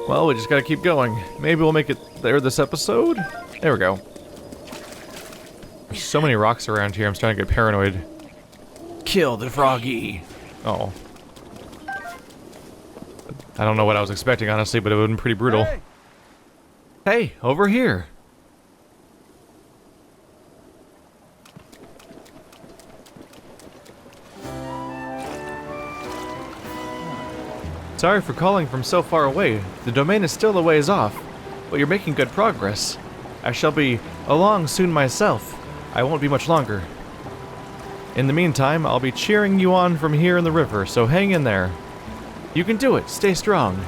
Well, we just gotta keep going. Maybe we'll make it there this episode? There we go. There's so many rocks around here, I'm starting to get paranoid. Kill the froggy! Oh. I don't know what I was expecting, honestly, but it would have been pretty brutal. Hey, over here! Sorry for calling from so far away. The domain is still a ways off, but you're making good progress. I shall be along soon myself. I won't be much longer. In the meantime, I'll be cheering you on from here in the river, so hang in there. You can do it. Stay strong.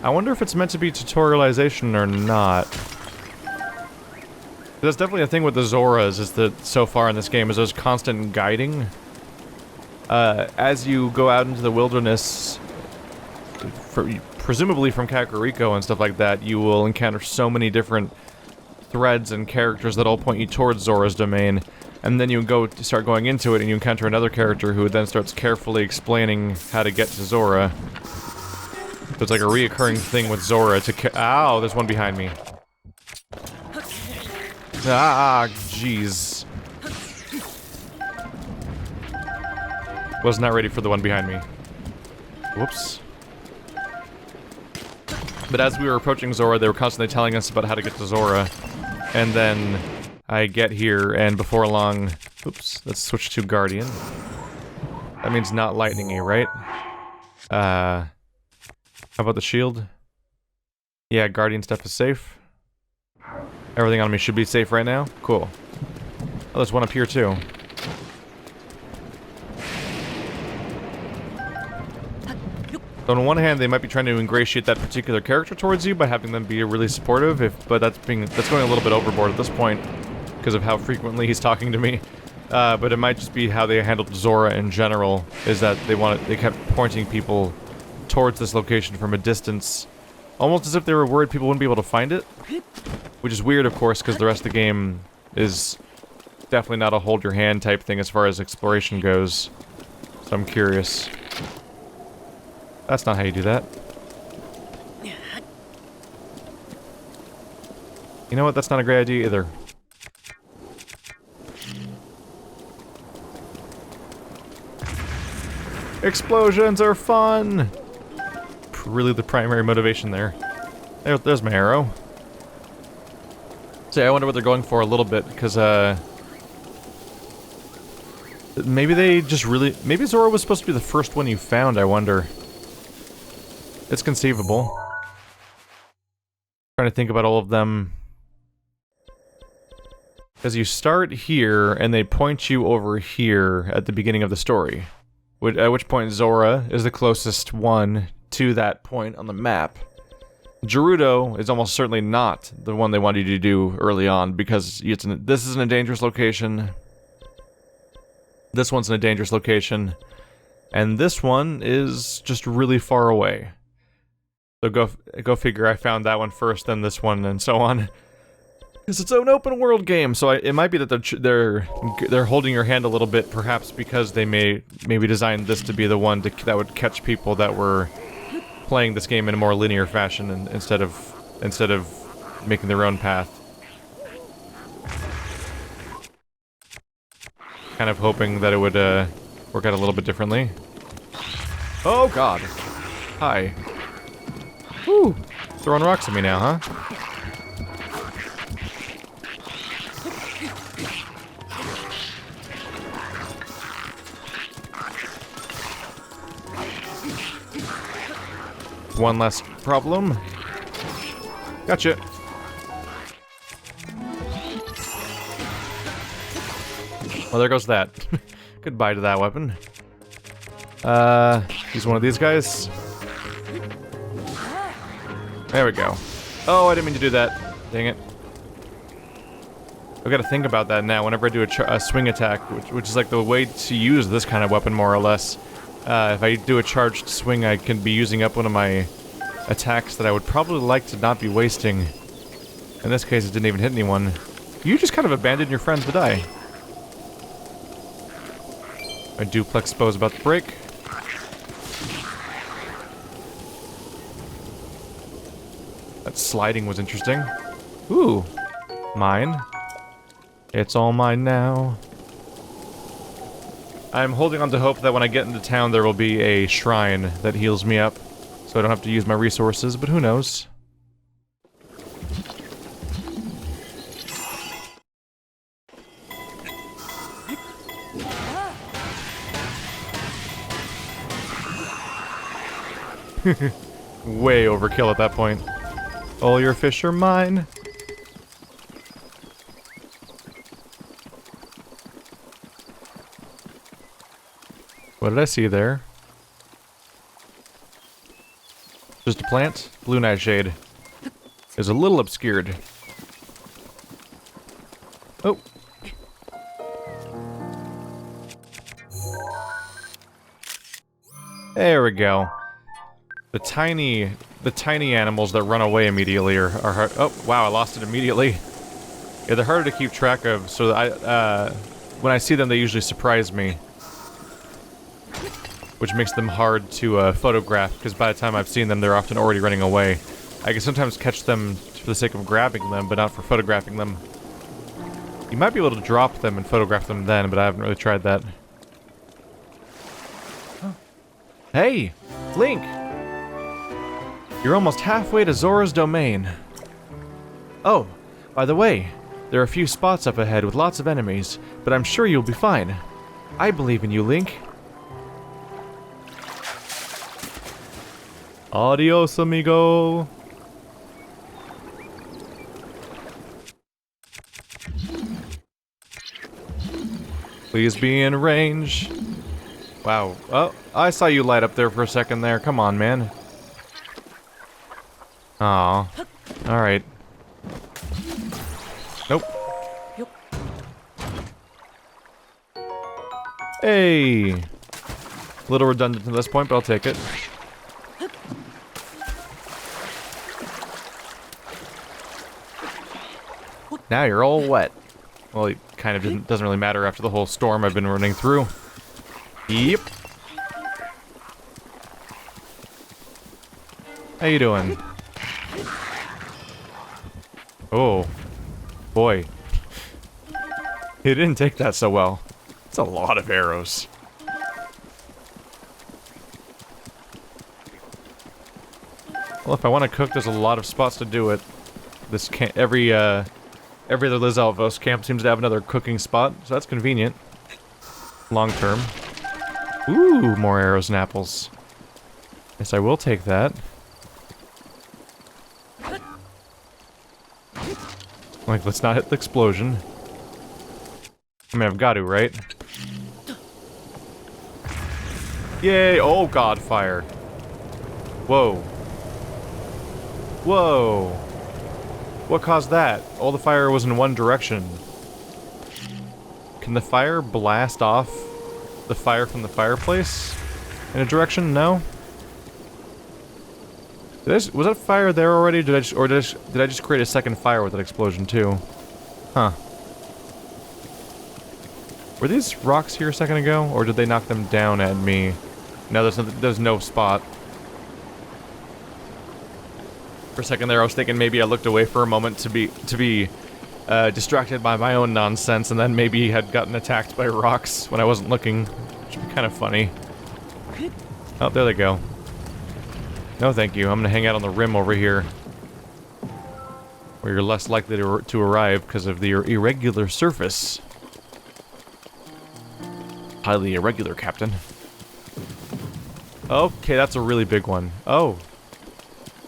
I wonder if it's meant to be tutorialization or not. That's definitely a thing with the Zoras, is that so far in this game is there's constant guiding. As you go out into the wilderness, presumably from Kakariko and stuff like that, you will encounter so many different threads and characters that all point you towards Zora's domain. And then you start going into it and you encounter another character who then starts carefully explaining how to get to Zora. So it's like a reoccurring thing with Zora to ow, there's one behind me. Ah, jeez. Was not ready for the one behind me. Whoops. But as we were approaching Zora, they were constantly telling us about how to get to Zora. And then I get here, and before long... Oops, let's switch to Guardian. That means not lightning-y, right? How about the shield? Yeah, Guardian stuff is safe. Everything on me should be safe right now? Cool. Oh, there's one up here, too. So on one hand, they might be trying to ingratiate that particular character towards you by having them be really supportive, but that's going a little bit overboard at this point, because of how frequently he's talking to me. But it might just be how they handled Zora in general, is that they kept pointing people towards this location from a distance, almost as if they were worried people wouldn't be able to find it. Which is weird, of course, because the rest of the game is definitely not a hold your hand type thing as far as exploration goes. So I'm curious. That's not how you do that. You know what? That's not a great idea either. Explosions are fun! Really the primary motivation there. There's my arrow. So I wonder what they're going for a little bit, because, maybe they just really... Maybe Zora was supposed to be the first one you found, I wonder. It's conceivable. Trying to think about all of them. Because you start here, and they point you over here at the beginning of the story. At which point Zora is the closest one to that point on the map. Gerudo is almost certainly not the one they wanted you to do early on, because this is in a dangerous location. This one's in a dangerous location. And this one is just really far away. So go figure, I found that one first, then this one, and so on. Because it's an open world game, so it might be that they're holding your hand a little bit, perhaps because they maybe designed this to be the one that would catch people that were playing this game in a more linear fashion, and instead of making their own path. Kind of hoping that it would work out a little bit differently. Oh god! Hi. Woo! Throwing rocks at me now, huh? One less problem. Gotcha. Well, there goes that. Goodbye to that weapon. Use one of these guys. There we go. Oh, I didn't mean to do that. Dang it. I've got to think about that now whenever I do a swing attack, which is like the way to use this kind of weapon, more or less. If I do a charged swing, I can be using up one of my attacks that I would probably like to not be wasting. In this case, it didn't even hit anyone. You just kind of abandoned your friends to die. My duplex bow's about to break. That sliding was interesting. Ooh. Mine. It's all mine now. I'm holding on to hope that when I get into town there will be a shrine that heals me up. So I don't have to use my resources, but who knows? Way overkill at that point. All your fish are mine. What did I see there? Just a plant? Blue nightshade. Is a little obscured. Oh. There we go. The tiny animals that run away immediately are hard. Oh, wow, I lost it immediately. Yeah, they're harder to keep track of, so when I see them, they usually surprise me. Which makes them hard to photograph, because by the time I've seen them, they're often already running away. I can sometimes catch them for the sake of grabbing them, but not for photographing them. You might be able to drop them and photograph them then, but I haven't really tried that. Oh. Hey! Link! You're almost halfway to Zora's domain. Oh, by the way, there are a few spots up ahead with lots of enemies, but I'm sure you'll be fine. I believe in you, Link. Adios, amigo. Please be in range. Wow. Oh, I saw you light up there for a second there. Come on, man. Aw. Alright. Nope. Hey! A little redundant at this point, but I'll take it. Now you're all wet. Well, it kind of doesn't really matter after the whole storm I've been running through. Yep. How you doing? Oh. Boy. He didn't take that so well. It's a lot of arrows. Well, if I want to cook, there's a lot of spots to do it. This can't... Every other Liz Alvos camp seems to have another cooking spot, so that's convenient. Long term. Ooh, more arrows and apples. Yes, I will take that. Like, let's not hit the explosion. I mean, I've got to, right? Yay! Oh god, fire. Whoa. Whoa. What caused that? All the fire was in one direction. Can the fire blast off the fire from the fireplace in a direction? No? Was that fire there already? Did I just create a second fire with that explosion too? Huh. Were these rocks here a second ago, or did they knock them down at me? No, there's no spot. For a second there, I was thinking maybe I looked away for a moment to be distracted by my own nonsense, and then maybe had gotten attacked by rocks when I wasn't looking, which would be kind of funny. Oh, there they go. No, thank you. I'm gonna hang out on the rim over here, where you're less likely to arrive because of the irregular surface. Highly irregular, Captain. Okay, that's a really big one. Oh.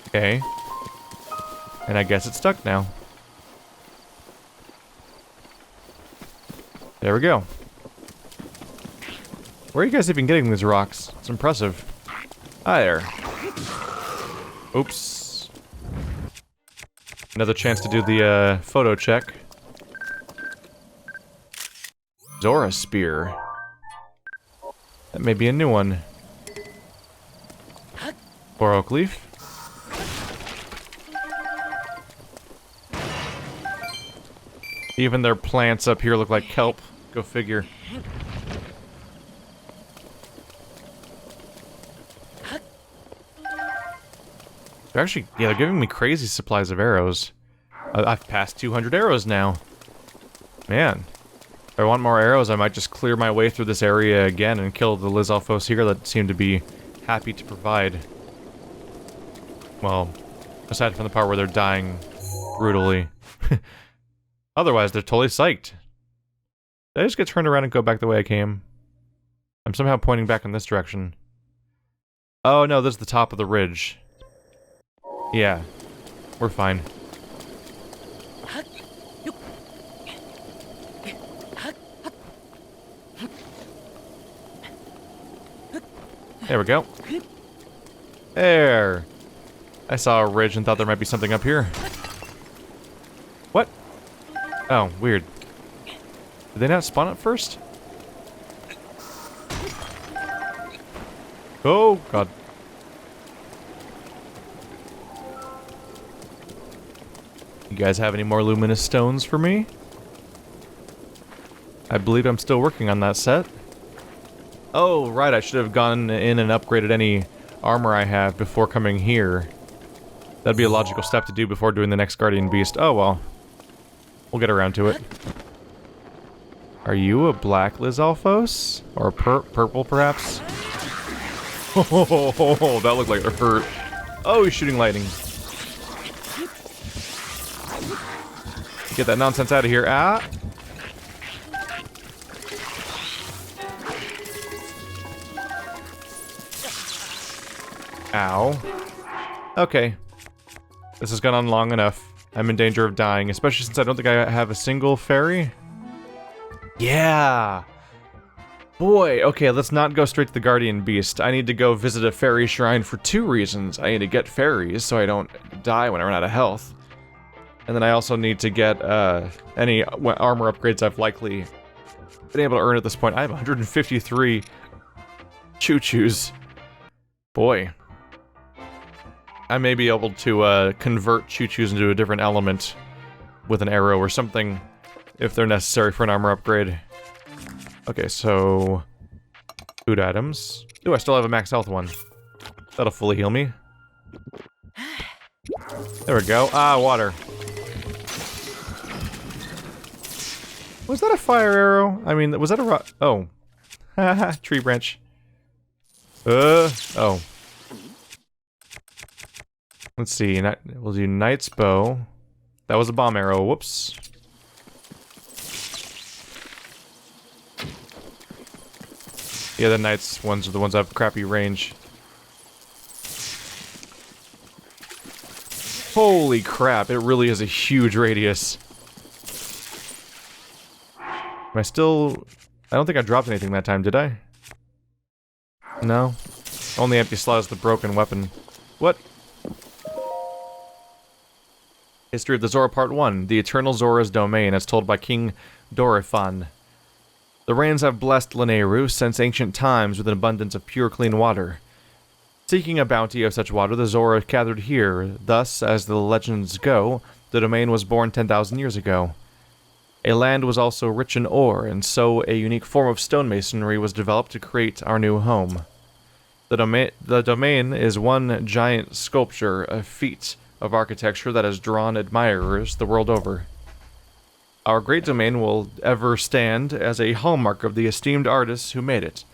Okay. And I guess it's stuck now. There we go. Where are you guys even getting these rocks? It's impressive. Hi there. Oops. Another chance to do the photo check. Zora spear. That may be a new one. Or oak leaf. Even their plants up here look like kelp. Go figure. They're actually, yeah, they're giving me crazy supplies of arrows. I've passed 200 arrows now. Man. If I want more arrows, I might just clear my way through this area again and kill the Lizalfos here that seem to be happy to provide. Well, aside from the part where they're dying brutally. Otherwise, they're totally psyched. Did I just get turned around and go back the way I came? I'm somehow pointing back in this direction. Oh no, this is the top of the ridge. Yeah, we're fine. There we go. There. I saw a ridge and thought there might be something up here. What? Oh, weird. Did they not spawn up first? Oh, God. You guys have any more luminous stones for me? I believe I'm still working on that set. Oh, right, I should have gone in and upgraded any armor I have before coming here. That'd be a logical step to do before doing the next Guardian Beast. Oh, well. We'll get around to it. Are you a black Lizalfos? Or purple, perhaps? Oh, that looked like it hurt. Oh, he's shooting lightning. Get that nonsense out of here. Ah! Ow. Okay. This has gone on long enough. I'm in danger of dying, especially since I don't think I have a single fairy. Yeah! Boy, okay, let's not go straight to the Guardian Beast. I need to go visit a fairy shrine for 2 reasons. I need to get fairies so I don't die when I run out of health. And then I also need to get any armor upgrades I've likely been able to earn at this point. I have 153 choo-choos. Boy. I may be able to convert choo-choos into a different element with an arrow or something if they're necessary for an armor upgrade. Okay, so food items. Ooh, I still have a max health one. That'll fully heal me. There we go. Ah, water. Was that a fire arrow? I mean, was that a rock? Oh. Haha, tree branch. Oh. Let's see, we'll do Knight's Bow. That was a bomb arrow, whoops. Yeah, the Knight's ones are the ones that have crappy range. Holy crap, it really is a huge radius. Am I still... I don't think I dropped anything that time, did I? No? Only empty slot is the broken weapon. What? History of the Zora Part 1. The Eternal Zora's Domain, as told by King Dorephan. The rains have blessed Lanayru since ancient times with an abundance of pure, clean water. Seeking a bounty of such water, the Zora gathered here. Thus, as the legends go, the domain was born 10,000 years ago. A land was also rich in ore, and so a unique form of stonemasonry was developed to create our new home. The domain is one giant sculpture, a feat of architecture that has drawn admirers the world over. Our great domain will ever stand as a hallmark of the esteemed artists who made it,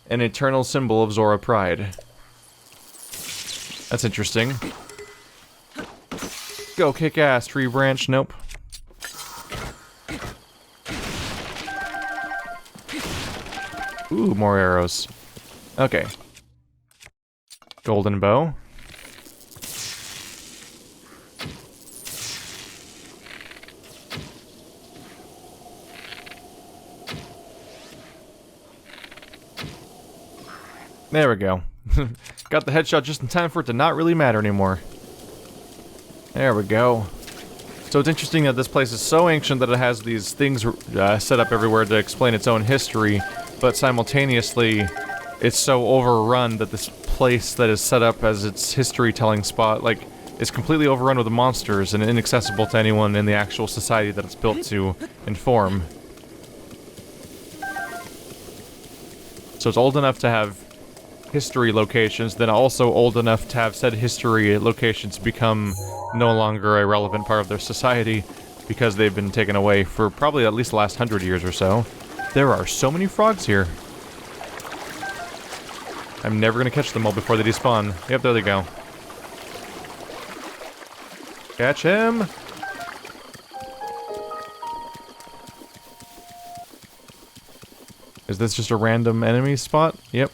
an eternal symbol of Zora pride. That's interesting. Go kick ass, tree branch. Nope. Ooh, more arrows. Okay. Golden bow. There we go. Got the headshot just in time for it to not really matter anymore. There we go. So it's interesting that this place is so ancient that it has these things set up everywhere to explain its own history, but simultaneously it's so overrun that this place that is set up as its history-telling spot, like, is completely overrun with monsters and inaccessible to anyone in the actual society that it's built to inform. So it's old enough to have history locations, then also old enough to have said history locations become no longer a relevant part of their society because they've been taken away for probably at least the last 100 years or so. There are so many frogs here. I'm never gonna catch them all before they despawn. Yep, there they go. Catch him! Is this just a random enemy spot? Yep.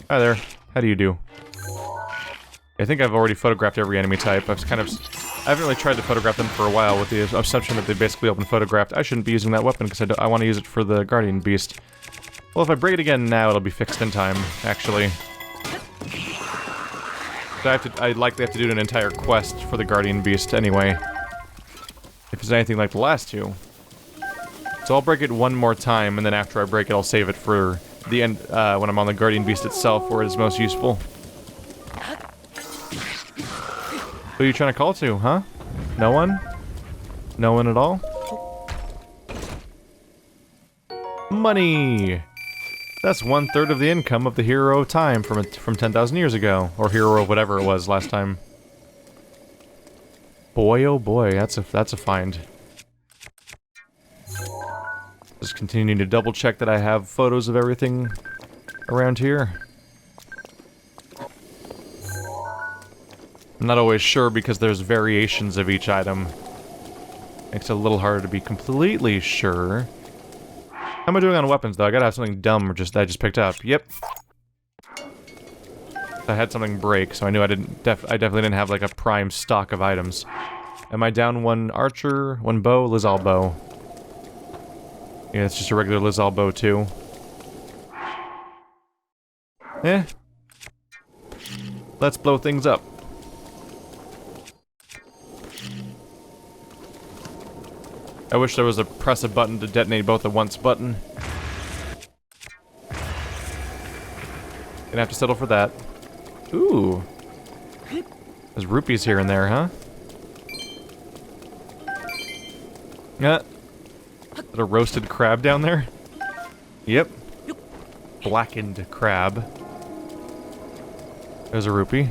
Hi there. How do you do? I think I've already photographed every enemy type. I haven't really tried to photograph them for a while with the assumption that they basically all been photographed. I shouldn't be using that weapon because I want to use it for the Guardian Beast. Well, if I break it again now, it'll be fixed in time, actually. But I'd likely have to do an entire quest for the Guardian Beast anyway. If it's anything like the last two. So I'll break it one more time, and then after I break it, I'll save it for the end, when I'm on the Guardian Beast itself, where it is most useful. Who are you trying to call to, huh? No one? No one at all? Money! That's 1/3 of the income of the hero time from 10,000 years ago. Or hero whatever it was last time. Boy oh boy, that's a find. Just continuing to double check that I have photos of everything around here. I'm not always sure because there's variations of each item. Makes it a little harder to be completely sure. How am I doing on weapons, though? I gotta have something dumb that I just picked up. Yep. I had something break, so I knew I definitely didn't have, like, a prime stock of items. Am I down one archer, one bow? Lizal bow. Yeah, it's just a regular Lizal bow, too. Eh. Let's blow things up. I wish there was a press a button to detonate both at once button. Gonna have to settle for that. Ooh. There's rupees here and there, huh? Yeah. Is that a roasted crab down there? Yep. Blackened crab. There's a rupee.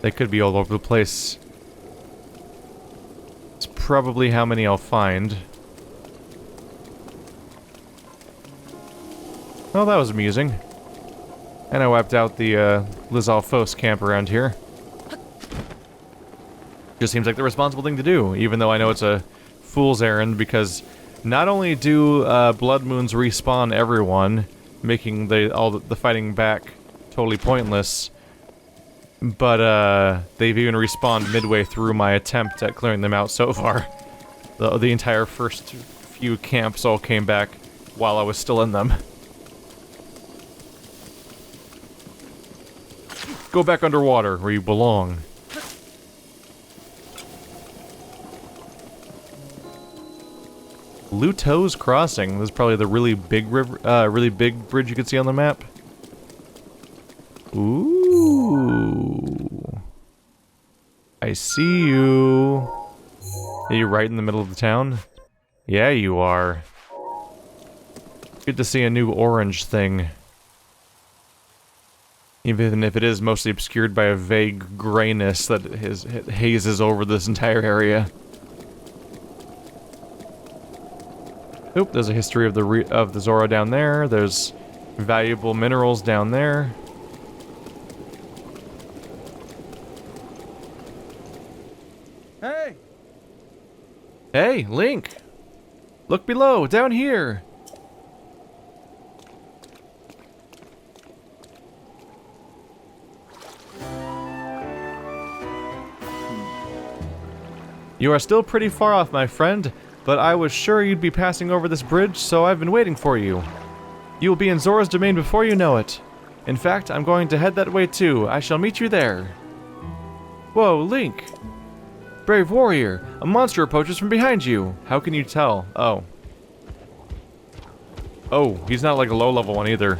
They could be all over the place. It's probably how many I'll find. Oh, that was amusing. And I wiped out the Lizal Fos camp around here. Just seems like the responsible thing to do, even though I know it's a fool's errand, because not only do Blood Moons respawn everyone, making all the fighting back totally pointless, but they've even respawned midway through my attempt at clearing them out so far. The entire first few camps all came back while I was still in them. Go back underwater where you belong. Luto's Crossing. This is probably the really big river, really big bridge you can see on the map. Ooh. I see you. Are you right in the middle of the town? Yeah, you are. Good to see a new orange thing. Even if it is mostly obscured by a vague grayness that hazes over this entire area. Oop, there's a history of the Zora down there. There's valuable minerals down there. Hey! Hey, Link! Look below, down here! You are still pretty far off, my friend, but I was sure you'd be passing over this bridge, so I've been waiting for you. You will be in Zora's domain before you know it. In fact, I'm going to head that way too. I shall meet you there. Whoa, Link! Brave warrior, a monster approaches from behind you. How can you tell? Oh. Oh, he's not like a low-level one either.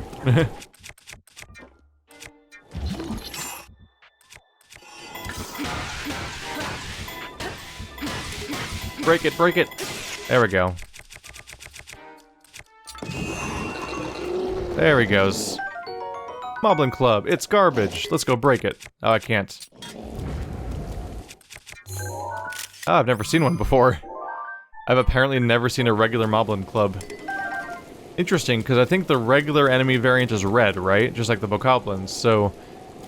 Break it, break it! There we go. There he goes. Moblin Club, it's garbage. Let's go break it. Oh, I can't. Oh, I've never seen one before. I've apparently never seen a regular Moblin Club. Interesting, because I think the regular enemy variant is red, right? Just like the Bokoblins, so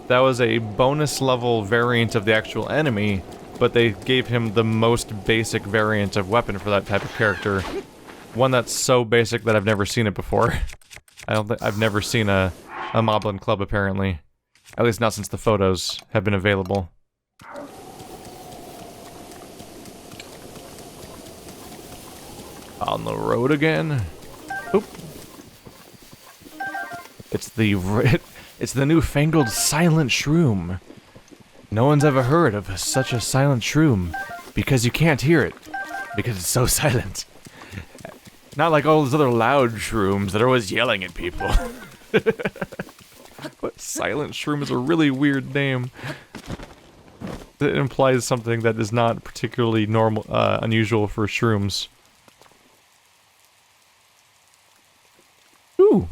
that was a bonus level variant of the actual enemy, but they gave him the most basic variant of weapon for that type of character. One that's so basic that I've never seen it before. I've never seen a Moblin Club, apparently. At least not since the photos have been available. On the road again. Oop. It's the newfangled silent shroom. No one's ever heard of such a silent shroom because you can't hear it because it's so silent. Not like all those other loud shrooms that are always yelling at people. But silent shroom is a really weird name. It implies something that is not particularly normal, unusual for shrooms. Ooh!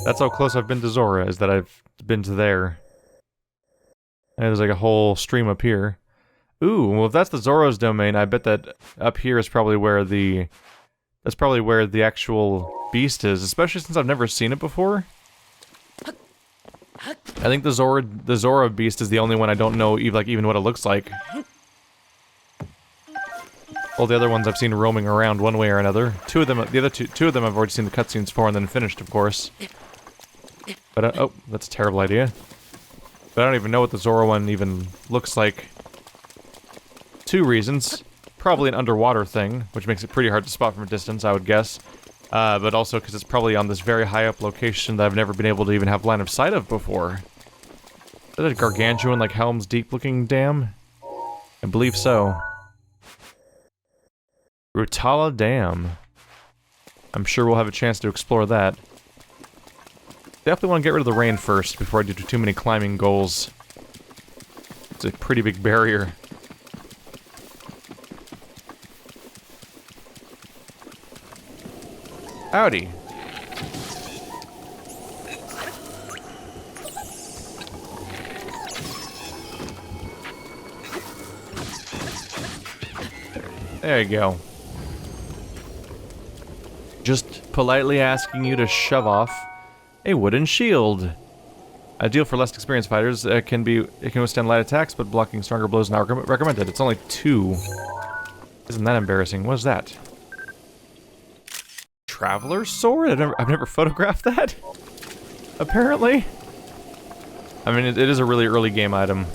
That's how close I've been to Zora, is that I've been to there. And there's like a whole stream up here. Ooh, well if that's the Zora's domain, I bet that up here is probably where the... That's probably where the actual beast is, especially since I've never seen it before. I think the Zora beast is the only one I don't know even what it looks like. All the other ones I've seen roaming around one way or another. Two of them I've already seen the cutscenes for and then finished, of course. But oh, that's a terrible idea. But I don't even know what the Zora one even looks like. Two reasons. Probably an underwater thing, which makes it pretty hard to spot from a distance, I would guess. But also because it's probably on this very high up location that I've never been able to even have line of sight of before. Is that a gargantuan, like Helm's Deep looking dam? I believe so. Rutala Dam. I'm sure we'll have a chance to explore that. Definitely want to get rid of the rain first before I do too many climbing goals. It's a pretty big barrier. Howdy. There you go. Just politely asking you to shove off a wooden shield. Ideal for less experienced fighters. It can withstand light attacks, but blocking stronger blows is not recommended. It's only 2. Isn't that embarrassing? What is that? Traveler's sword? I've never photographed that? Apparently. I mean, it is a really early game item.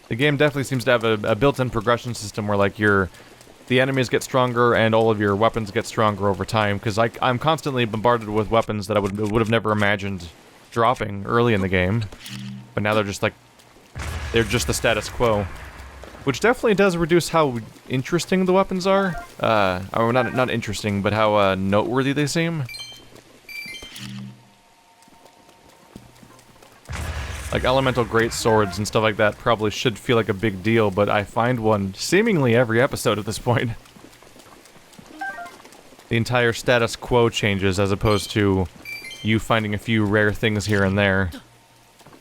The game definitely seems to have a built-in progression system where, like, the enemies get stronger and all of your weapons get stronger over time, because I'm constantly bombarded with weapons that I would have never imagined dropping early in the game. But now they're just the status quo. Which definitely does reduce how interesting the weapons are. Or not interesting, but how noteworthy they seem. Like, elemental great swords and stuff like that probably should feel like a big deal, but I find one seemingly every episode at this point. The entire status quo changes as opposed to you finding a few rare things here and there.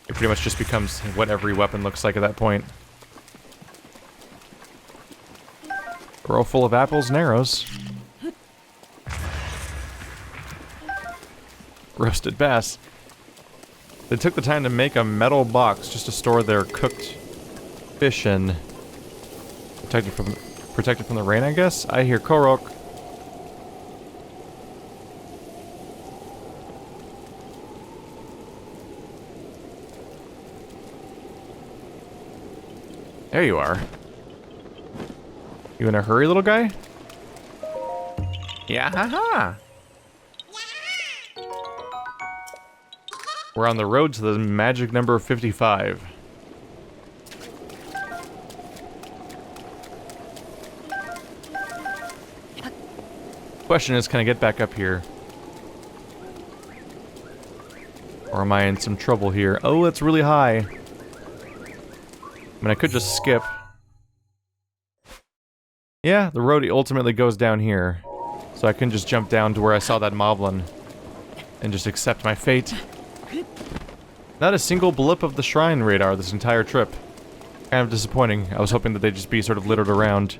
It pretty much just becomes what every weapon looks like at that point. A row full of apples and arrows. Roasted bass. They took the time to make a metal box just to store their cooked fish in. Protected from the rain, I guess? I hear Korok. There you are. You in a hurry, little guy? Yeah, haha. We're on the road to the magic number 55. Question is, can I get back up here? Or am I in some trouble here? Oh, it's really high. I mean, I could just skip. Yeah, the road ultimately goes down here. So I can just jump down to where I saw that moblin. And just accept my fate. Not a single blip of the shrine radar this entire trip. Kind of disappointing. I was hoping that they'd just be sort of littered around.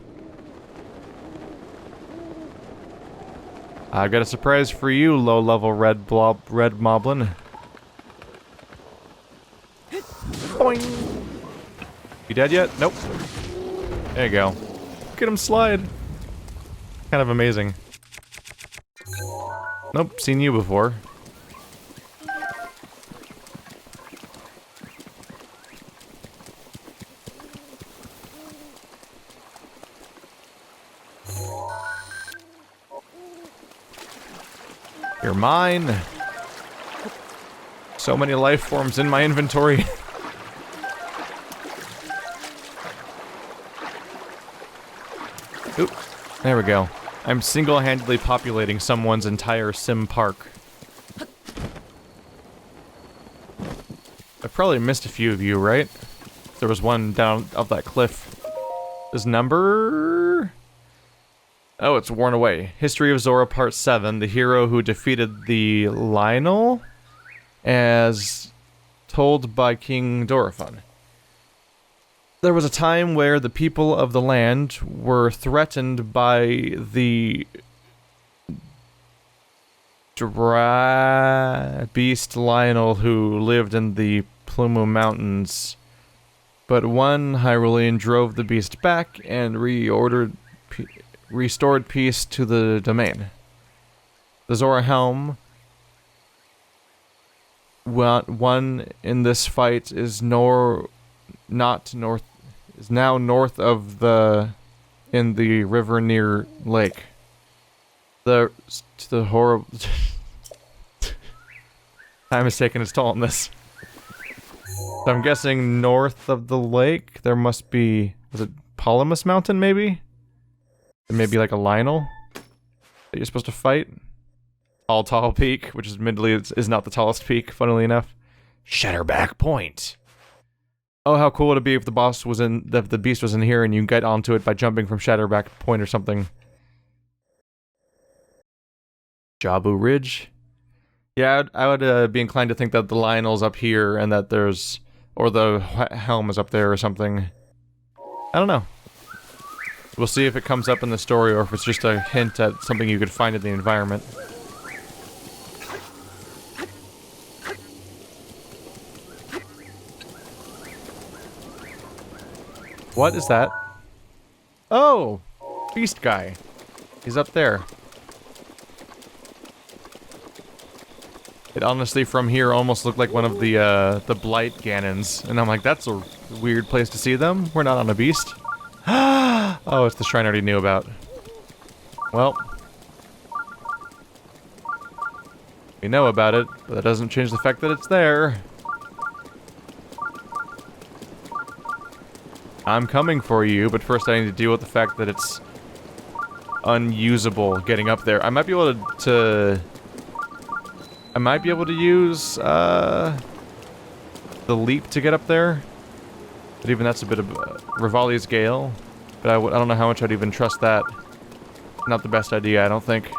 I've got a surprise for you, low-level red moblin. Boing! You dead yet? Nope. There you go. Look at him slide. Kind of amazing. Nope, seen you before. You're mine. So many life forms in my inventory. Oop. There we go. I'm single-handedly populating someone's entire sim park. I've probably missed a few of you, right? There was one down off that cliff. This number... Oh, it's worn away. History of Zora Part 7, the hero who defeated the Lionel, as told by King Dorephan. There was a time where the people of the land were threatened by the beast Lionel who lived in the Plumu Mountains. But one Hyrulean drove the beast back and restored peace to the domain. The Zora helm won in this fight is now north of in the river near lake. The horrible time has taken its toll on this. So I'm guessing north of the lake there must be, was it Polymus Mountain maybe? Maybe like a Lionel that you're supposed to fight. Tall peak, which is admittedly is not the tallest peak, funnily enough. Shatterback Point. Oh, how cool would it be if the boss was if the beast was in here and you get onto it by jumping from Shatterback Point or something. Jabu Ridge. Yeah, I would be inclined to think that the Lionel's up here and that there's, or the helm is up there or something. I don't know. We'll see if it comes up in the story or if it's just a hint at something you could find in the environment. What is that? Oh! Beast guy. He's up there. It honestly, from here, almost looked like one of the Blight Ganons. And I'm like, that's a weird place to see them. We're not on a beast. Oh, it's the shrine I already knew about. Well. We know about it, but that doesn't change the fact that it's there. I'm coming for you, but first I need to deal with the fact that it's unusable getting up there. I might be able to I might be able to use the leap to get up there. But even that's a bit of Rivali's Gale. But I don't know how much I'd even trust that. Not the best idea, I don't think.